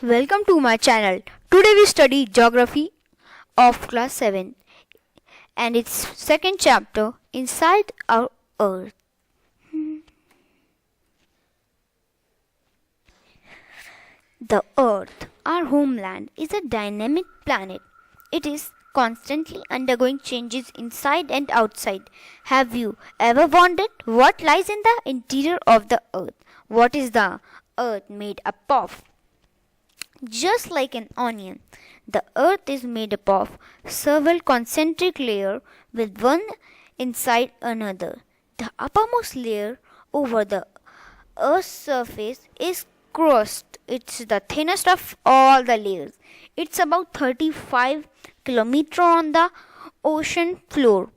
Welcome to my channel. Today we study geography of class 7 and its second chapter, Inside Our Earth. The Earth, our homeland, is a dynamic planet. It is constantly undergoing changes inside and outside. Have you ever wondered what lies in the interior of the Earth? What is the Earth made up of? Just like an onion, the Earth is made up of several concentric layers with one inside another. The uppermost layer over the Earth's surface is crust. It's the thinnest of all the layers. It's about 35 kilometers on the ocean floor.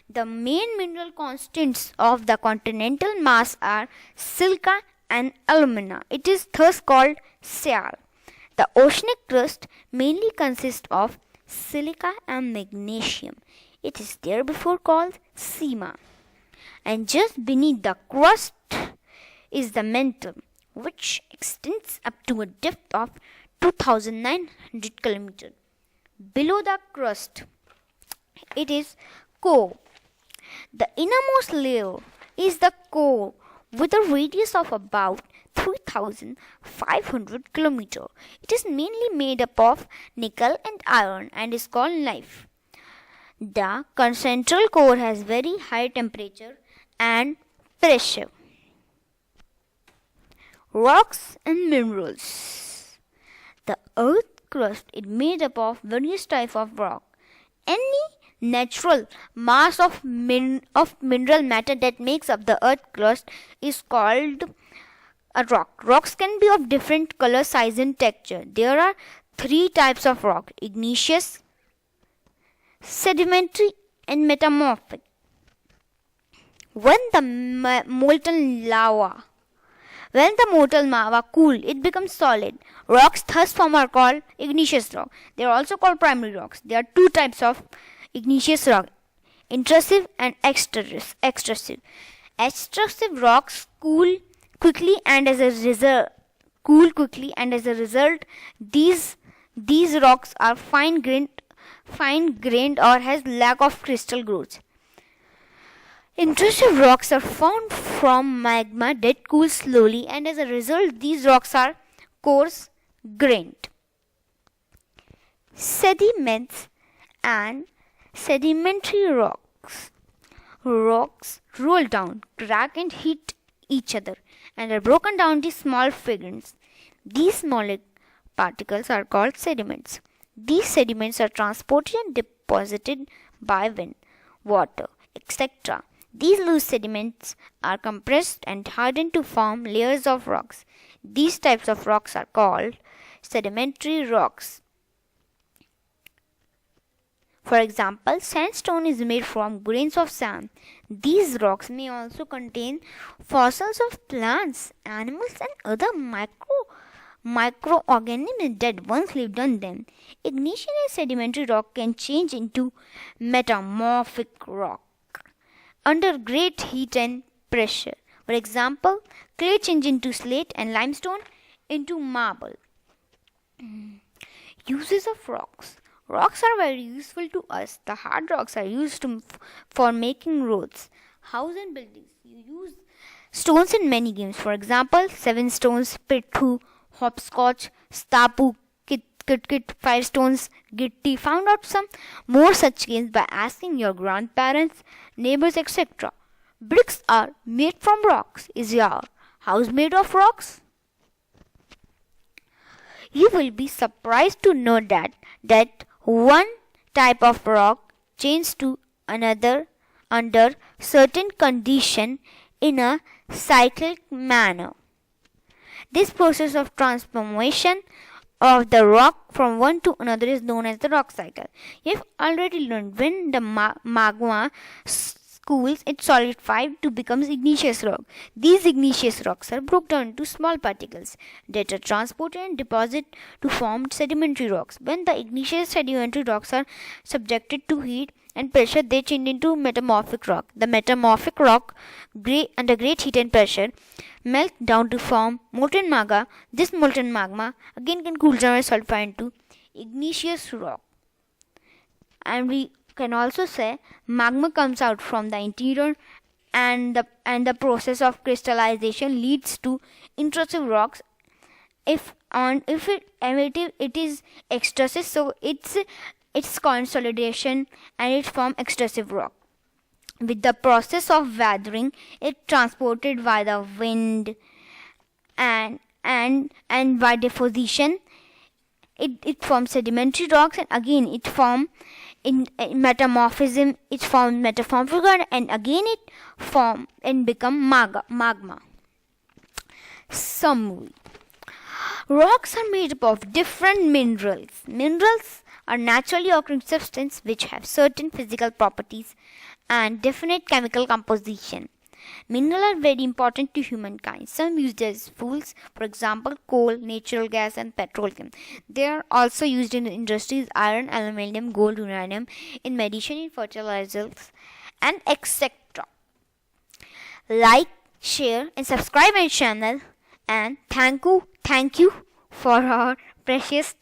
The main mineral constants of the continental mass are silica and alumina. It is thus called Sial. The oceanic crust mainly consists of silica and magnesium. It is therefore called seema. And just beneath the crust is the mantle, which extends up to a depth of 2,900 kilometers. Below the crust, it is core. The innermost layer is the core with a radius of about 3,500 kilometers. It is mainly made up of nickel and iron and is called life. The central core has very high temperature and pressure. Rocks and minerals. The Earth crust is made up of various types of rock. Any natural mass of mineral matter that makes up the Earth crust is called a rock. Rocks can be of different color, size and texture. There are three types of rock: igneous, sedimentary and metamorphic. When the molten lava cool, it becomes solid. Rocks thus formed are called igneous rock. They are also called primary rocks. There are two types of igneous rock: intrusive and extrusive. Extrusive rocks cool quickly, and as a result, these rocks are fine grained or has lack of crystal growth. Intrusive rocks are found from magma that cools slowly, and as a result, these rocks are coarse grained. Sediments and sedimentary rocks. Rocks roll down, crack and hit each other and are broken down into small fragments. These small particles are called sediments. These sediments are transported and deposited by wind, water, etc. These loose sediments are compressed and hardened to form layers of rocks. These types of rocks are called sedimentary rocks. For example, sandstone is made from grains of sand. These rocks may also contain fossils of plants, animals, and other microorganisms that once lived on them. Igneous and sedimentary rock can change into metamorphic rock under great heat and pressure. For example, clay changes into slate and limestone into marble. Uses of rocks. Rocks are very useful to us. The hard rocks are used for making roads, houses and buildings. You use stones in many games. For example, 7 stones, pithu, hopscotch, stapu, kit, 5 stones, gitti. Found out some more such games by asking your grandparents, neighbors, etc. Bricks are made from rocks. Is your house made of rocks? You will be surprised to know that one type of rock changes to another under certain conditions in a cyclic manner. This process of transformation of the rock from one to another is known as the rock cycle. You have already learned when the magma cools, it solidifies to become igneous rock. These igneous rocks are broken down into small particles that are transported and deposited to form sedimentary rocks. When the igneous sedimentary rocks are subjected to heat and pressure, they change into metamorphic rock. The metamorphic rock, under great heat and pressure, melt down to form molten magma. This molten magma again can cool down and solidify into igneous rock. And we can also say magma comes out from the interior, and the process of crystallization leads to intrusive rocks. If it is extrusive, so it's consolidation and it forms extrusive rock. With the process of weathering, it transported by the wind and by deposition, it forms sedimentary rocks, and again it forms in metamorphism, it forms metamorphic rock, and again it form and become magma. Summary: rocks are made up of different minerals. Minerals are naturally occurring substances which have certain physical properties and definite chemical composition. Minerals are very important to humankind. Some used as fuels, for example, coal, natural gas, and petroleum. They are also used in industries: iron, aluminium, gold, uranium, in medicine, in fertilizers, and etc. Like, share, and subscribe my channel. And thank you for our precious time.